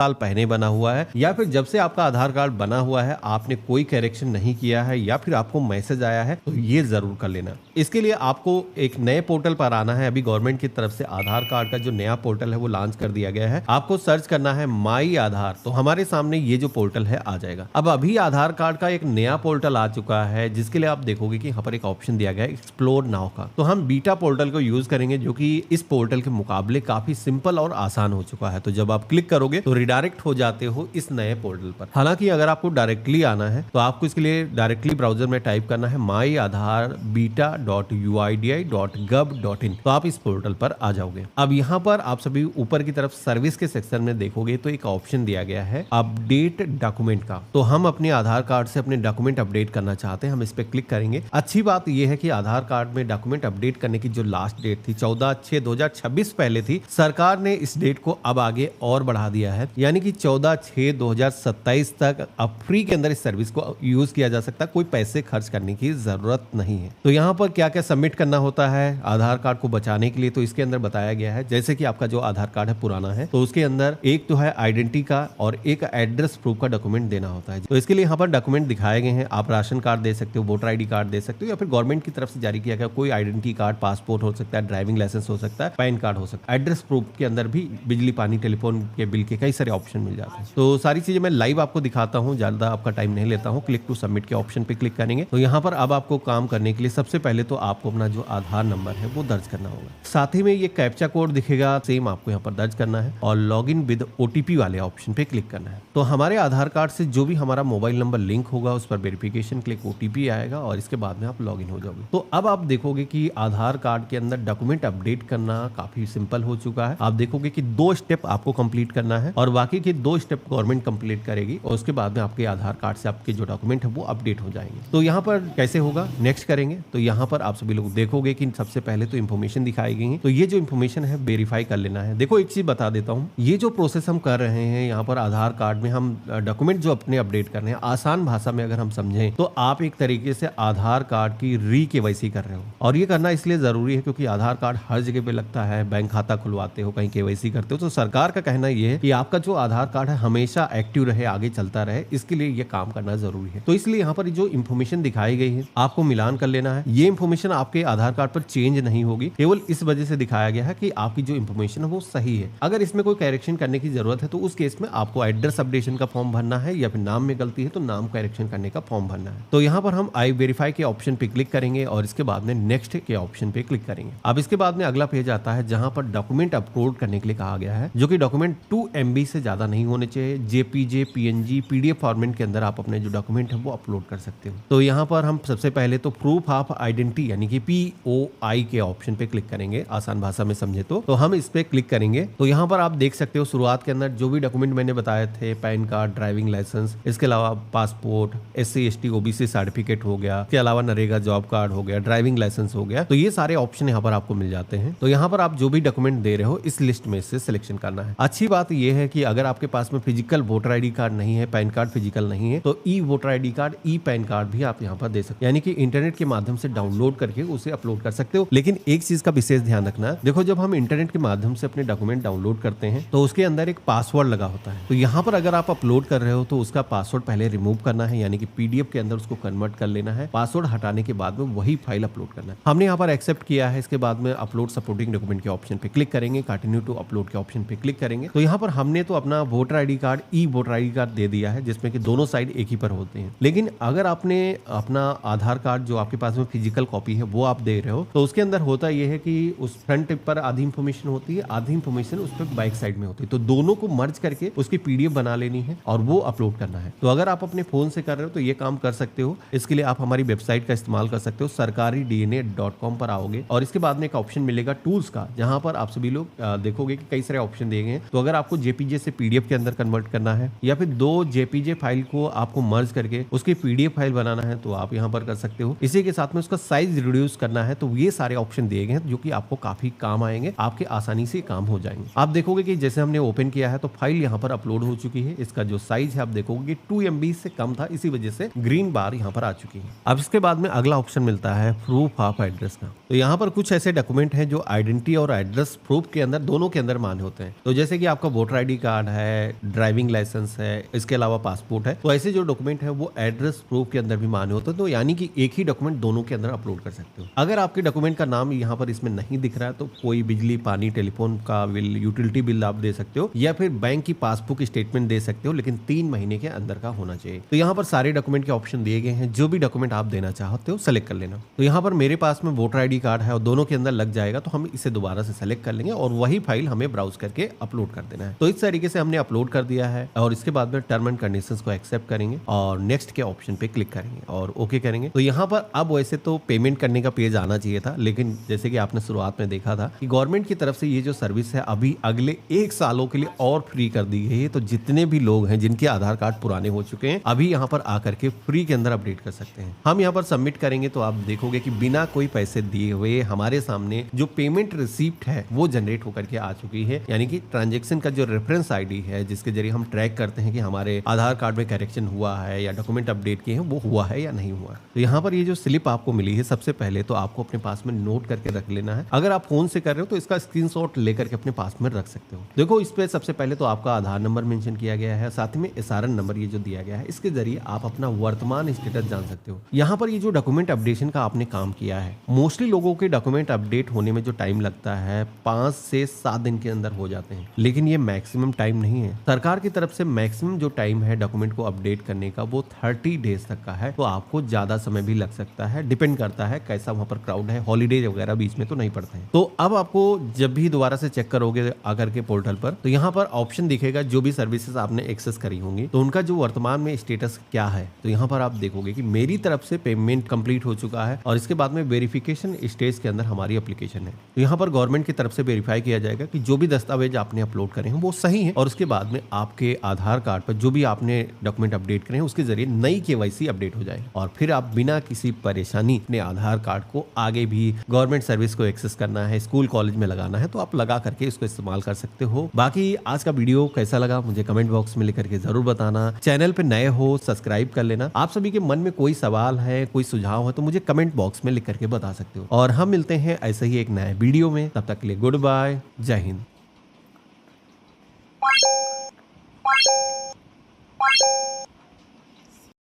साल पहले बना हुआ है या फिर जब से आपका आधार कार्ड बना हुआ है आपने कोई करेक्शन नहीं किया है या फिर आपको मैसेज आया है, तो ये जरूर कर लेना। इसके लिए आपको एक नए पोर्टल पर आना है। अभी गवर्नमेंट की तरफ से आधार कार्ड का जो नया पोर्टल है वो लॉन्च कर दिया गया है। आपको सर्च करना है माई आधार, तो हमारे सामने ये जो पोर्टल है आ जाएगा। अब अभी आधार कार्ड का एक नया पोर्टल आ चुका है जिसके लिए आप देखोगे कि यहाँ पर एक ऑप्शन दिया गया है एक्सप्लोर नाउ का। तो हम बीटा पोर्टल को यूज करेंगे जो कि इस पोर्टल के मुकाबले काफी सिंपल और आसान हो चुका है। तो जब आप क्लिक करोगे तो रिडायरेक्ट हो जाते हो इस नए पोर्टल पर। हालांकि अगर आपको डायरेक्टली आना है तो आपको इसके लिए डायरेक्टली ब्राउजर में टाइप करना है myaadharbeta.uidi.gov.in, तो आप इस पोर्टल पर आ जाओगे। अब यहाँ पर आप सभी ऊपर की तरफ सर्विस के सेक्शन में देखोगे तो एक ऑप्शन दिया गया है अपडेट डॉक्यूमेंट का। तो हम अपने आधार कार्ड से अपने डॉक्यूमेंट अपडेट करना चाहते हैं, हम इस पे क्लिक करेंगे। अच्छी बात यह है कि आधार कार्ड में डॉक्यूमेंट अपडेट करने की जो लास्ट डेट थी 14/6/2026 पहले थी, सरकार ने इस डेट को अब आगे और बढ़ा दिया है, यानी कि 14/6/2027 तक अब फ्री के अंदर इस सर्विस को यूज किया जा सकता है, कोई पैसे खर्च करने की जरूरत नहीं है। तो यहाँ पर क्या क्या सबमिट करना होता है आधार कार्ड को बचाने के लिए, तो इसके अंदर बताया गया है जैसे कि आपका जो आधार कार्ड है पुराना है तो उसके अंदर एक तो है आइडेंटिटी का और एक एड्रेस प्रूफ का डॉक्यूमेंट देना होता है। तो इसके लिए यहाँ पर डॉक्यूमेंट दिखाए गए हैं। आप राशन कार्ड दे सकते हो, वोटर आईडी कार्ड दे सकते हो या फिर गवर्नमेंट की तरफ से जारी किया गया कोई आइडेंटिटी कार्ड, पासपोर्ट हो सकता है, ड्राइविंग लाइसेंस हो सकता है, पैन कार्ड हो सकता है। एड्रेस प्रूफ के अंदर भी बिजली, पानी, टेलीफोन के बिल के कई सारे ऑप्शन मिल जाते हैं। तो सारी चीजें मैं लाइव आपको दिखाता हूँ, ज्यादा आपका टाइम नहीं लेता हूँ। क्लिक टू सबमिट के ऑप्शन पे क्लिक करेंगे तो यहाँ पर अब आपको काम करने के लिए सबसे पहले तो आपको अपना जो आधार नंबर है वो दर्ज करना होगा। साथ ही में ये कैप्चा कोड दिखेगा, सेम आपको यहाँ पर दर्ज करना है और लॉग इन विद ओटीपी वाले ऑप्शन पे क्लिक करना है। तो हमारे आधार कार्ड से जो भी हमारा मोबाइल नंबर लिंक होगा उस पर वेरिफिकेशन क्लिक ओटीपी आएगा और इसके बाद में आप लॉग इन हो जाओगे। तो अब आप देखोगे कि आधार कार्ड के अंदर डॉक्यूमेंट अपडेट करना काफी सिंपल हो चुका है। आप देखोगे कि 2 स्टेप आपको कंप्लीट करना है और बाकी के 2 स्टेप गवर्नमेंट कंप्लीट करेगी और उसके बाद में आपके आधार कार्ड से आपके जो डॉक्यूमेंट है वो अपडेट हो जाएंगे। तो यहाँ पर कैसे होगा, नेक्स्ट करेंगे तो यहाँ पर आप सभी लोग देखोगे कि सबसे पहले तो इन्फॉर्मेशन दिखाई गई है। तो ये जो इन्फॉर्मेशन है वेरीफाई कर लेना है। देखो एक चीज बता देता हूँ, ये जो प्रोसेस हम कर रहे हैं यहाँ पर आधार कार्ड में हम डॉक्यूमेंट जो अपने अपडेट कर रहे हैं, आसान भाषा में अगर हम समझें तो आप एक तरीके से आधार कार्ड की री-केवाईसी कर रहे हो। और ये करना इसलिए जरूरी है क्योंकि आधार कार्ड हर जगह पे लगता है, बैंक खाता खुलवाते हो, कहीं केवाईसी करते हो। तो सरकार का कहना यह है कि आपका जो आधार कार्ड है हमेशा एक्टिव रहे, आगे चलता रहे, इसके लिए ये काम करना जरूरी है। तो इसलिए यहाँ पर जो इन्फॉर्मेशन दिखाई गई है आपको मिलान कर लेना है। ये इन्फॉर्मेशन आपके आधार कार्ड पर चेंज नहीं होगी, केवल इस वजह से दिखाया गया है कि आपकी जो इन्फॉर्मेशन है वो सही है। अगर इसमें कोई करेक्शन करने की जरूरत है तो उस केस में आपको एड्रेस अपडेशन का फॉर्म भरना है या फिर नाम में गलती है तो नाम करेक्शन करने का फॉर्म भरना है। तो यहाँ पर हम आई वेरीफाई के ऑप्शन पे क्लिक करेंगे और इसके बाद में नेक्स्ट के ऑप्शन पे क्लिक करेंगे। अब इसके बाद में अगला पेज आता है जहां पर डॉक्यूमेंट अपलोड करने के लिए कहा गया है, जो कि डॉक्यूमेंट 2 MB से ज्यादा नहीं होने चाहिए। जेपीजे, PNG, PDF फॉर्मेट के अंदर आप अपने जो डॉक्यूमेंट है वो अपलोड कर सकते हो। तो यहाँ पर हम सबसे पहले तो प्रूफ ऑफ आइडेंटिटी यानी कि POI के ऑप्शन पे क्लिक करेंगे, आसान भाषा में समझे तो हम इस पे क्लिक करेंगे। तो यहाँ पर आप देख सकते हो शुरुआत के अंदर जो भी डॉक्यूमेंट मैंने बताए थे, पैन कार्ड, ड्राइविंग लाइसेंस, इसके अलावा passport, SC ST OBC certificate हो गया, इसके अलावा नरेगा जॉब कार्ड हो गया, ड्राइविंग लाइसेंस हो गया। तो ये सारे ऑप्शन यहाँ पर आपको मिल जाते हैं। तो यहाँ पर आप जो भी डॉक्यूमेंट दे रहे हो इस लिस्ट में से सिलेक्शन करना है। अच्छी बात यह है कि अगर आपके पास में फिजिकल वोटर आईडी कार्ड नहीं है, पैन कार्ड फिजिकल नहीं है, तो ई voter ID card, e PAN card भी आप यहाँ पर दे सकते हो, यानी कि इंटरनेट के माध्यम से डाउनलोड करके उसे अपलोड कर सकते हो। लेकिन एक चीज का विशेष ध्यान रखना, देखो जब हम इंटरनेट के माध्यम से अपने डॉक्यूमेंट डाउनलोड करते हैं तो उसके अंदर एक पासवर्ड लगा होता है। तो यहाँ पर अगर आप अपलोड कर रहे हो तो उसका पासवर्ड पहले रिमूव करना है, यानी कि PDF के अंदर उसको कन्वर्ट कर लेना है। पासवर्ड हटाने के बाद में वही फाइल अपलोड करना है। हमने यहाँ पर एक्सेप्ट किया है। इसके बाद में अपलोड सपोर्टिंग डॉक्यूमेंट के ऑप्शन पे क्लिक करेंगे, कंटिन्यू टू अपलोड के ऑप्शन पे क्लिक करेंगे। तो यहाँ पर हमने तो अपना वोटर आईडी कार्ड, ई वोटर आईडी कार्ड दे दिया है जिसमें कि दोनों साइड एक ही पर होते हैं। लेकिन अगर आपने अपना आधार कार्ड जो आपके पास में फिजिकल कॉपी है वो आप दे रहे हो तो उसके अंदर होता यह है कि उस फ्रंट पर आधी इंफॉर्मेशन होती है, आधी इंफॉर्मेशन उस पर बैक साइड में होती है। तो दोनों को मर्ज करके उसकी PDF बना लेनी है और वो अपलोड करना है। तो अगर आप अपने फोन से कर रहे हो तो ये काम कर सकते हो। इसके लिए आप हमारी वेबसाइट का इस्तेमाल कर सकते हो। sarkaridna.com पर आओगे और इसके बाद में एक ऑप्शन मिलेगा टूल्स का, जहां पर आप सभी लोग देखोगे कि कई सारे ऑप्शन दिए गए हैं। तो अगर आपको JPG से PDF के अंदर कन्वर्ट करना है या फिर 2 JPG फाइल को आपको मर्ज करके उसकी PDF फाइल बनाना है तो आप यहाँ पर कर सकते हो। इसी के साथ में उसका साइज रिड्यूस करना है, तो ये सारे ऑप्शन दिए गए हैं जो कि आपको काफी काम आएंगे, आपके आसानी से काम हो जाएंगे। आप देखोगे कि जैसे हमने ओपन किया है तो फाइल यहाँ पर अपलोड हो चुकी है। इसका जो साइज है आप देखोगे कि 2 MB से कम था, इसी वजह से ग्रीन बार यहाँ पर आ चुकी है। अब इसके बाद में अगला ऑप्शन मिलता है प्रूफ ऑफ एड्रेस का। तो यहाँ पर कुछ ऐसे डॉक्यूमेंट हैं जो आइडेंटिटी और एड्रेस प्रूफ के अंदर दोनों के अंदर मान्य होते हैं। तो जैसे कि आपका वोटर आईडी कार्ड है, ड्राइविंग लाइसेंस है, इसके अलावा पासपोर्ट है, तो ऐसे जो डॉक्यूमेंट है वो एड्रेस प्रूफ के अंदर भी मान्य होते हैं। तो यानी कि एक ही डॉक्यूमेंट दोनों के अंदर अपलोड कर सकते हो। अगर आपके डॉक्यूमेंट का नाम यहाँ पर इसमें नहीं दिख रहा है तो कोई बिजली, पानी, टेलीफोन का बिल, यूटिलिटी बिल आप दे सकते हो, या फिर बैंक की पासबुक स्टेटमेंट दे सकते हो, लेकिन 3 महीने के अंदर का होना चाहिए। तो यहाँ पर सारे डॉक्यूमेंट के ऑप्शन दिए गए हैं, जो भी डॉक्यूमेंट आप देना चाहते हो सेलेक्ट कर लेना। तो यहाँ पर मेरे पास में वोटर ID कार्ड है और दोनों के अंदर लग जाएगा, तो हम इसे दोबारा से सेलेक्ट कर लेंगे और वही फाइल हमें ब्राउज करके अपलोड कर देना है। तो इस तरीके से हमने अपलोड कर दिया है और इसके बाद में टर्म एंड कंडीशंस को एक्सेप्ट करेंगे और नेक्स्ट के ऑप्शन पे क्लिक करेंगे और ओके करेंगे। तो यहाँ पर अब वैसे तो पेमेंट करने का पेज आना चाहिए था, लेकिन जैसे कि आपने शुरुआत में देखा था कि गवर्नमेंट की तरफ से ये जो सर्विस है अभी अगले 1 सालों के लिए और फ्री कर दी गई है। तो जितने भी लोग हैं जिनके आधार कार्ड पुराने हो चुके हैं, अभी यहाँ पर आकर के फ्री के अंदर अपडेट कर सकते हैं। हम यहाँ पर सबमिट करेंगे तो आप देखोगे कि बिना कोई पैसे दिए हुए हमारे सामने जो पेमेंट रिसीप्ट है वो जनरेट होकर के आ चुकी है। यानी कि ट्रांजैक्शन का जो रेफरेंस ID है, जिसके जरिए हम ट्रैक करते हैं कि हमारे आधार कार्ड में करेक्शन हुआ है या डॉक्यूमेंट अपडेट किए हैं वो हुआ है या नहीं हुआ। तो यहाँ पर ये जो स्लिप आपको मिली है, सबसे पहले तो आपको अपने पास में नोट करके रख लेना है। अगर आप फोन से कर रहे हो तो इसका स्क्रीनशॉट लेकर के अपने पास में रख सकते हो। देखो, इस पे सबसे पहले तो आपका आधार नंबर मेंशन किया गया है, साथ में SRN नंबर ये जो दिया गया है, इसके जरिए आप अपना वर्तमान स्टेटस जान सकते हो। यहाँ पर ये जो डॉक्यूमेंट अपडेशन का आपने काम किया है, मोस्टली लोगों के डॉक्यूमेंट अपडेट होने में जो टाइम लगता है 5 से 7 दिन के अंदर हो जाते हैं, लेकिन ये मैक्सिमम टाइम नहीं है। सरकार की तरफ से मैक्सिमम जो टाइम है डॉक्यूमेंट को अपडेट करने का वो 30 डेज तक का है। तो आपको ज्यादा समय भी लग सकता है, डिपेंड करता है कैसा वहां पर क्राउड है, हॉलीडे वगैरह बीच में तो नहीं पड़ते हैं। तो अब आपको जब भी दोबारा से चेक करोगे आकर के पोर्टल पर, तो यहाँ पर ऑप्शन दिखेगा जो भी सर्विसेज आपने एक्सेस करी होंगी, तो उनका जो वर्तमान में स्टेटस क्या है। तो यहाँ पर आप देखोगे कि मेरी तरफ से पेमेंट कंप्लीट हो चुका है और इसके बाद में वेरिफिकेशन स्टेज के अंदर हमारी एप्लीकेशन है। तो यहाँ पर गवर्नमेंट की तरफ से वेरीफाई किया जाएगा कि जो भी दस्तावेज आपने अपलोड करे हैं वो सही है, और उसके बाद में आपके आधार कार्ड पर जो भी आपने डॉक्यूमेंट अपडेट करे हैं उसके जरिए नई KYC अपडेट हो जाए, और फिर आप बिना किसी परेशानी अपने आधार कार्ड को आगे भी गवर्नमेंट सर्विस को एक्सेस करना है, स्कूल कॉलेज में लगाना है, तो आप लगा करके इसको इस्तेमाल कर सकते हो। बाकी आज का वीडियो कैसा लगा मुझे कमेंट बॉक्स में लिख करके जरूर बताना। चैनल पे नए हो सब्सक्राइब कर लेना। आप सभी के मन में कोई सवाल है, कोई सुझाव है तो मुझे कमेंट बॉक्स में लिख करके बता सकते हो, और हम मिलते हैं ऐसे ही एक नए वीडियो में। तब तक के लिए गुड बाय, जय हिंद।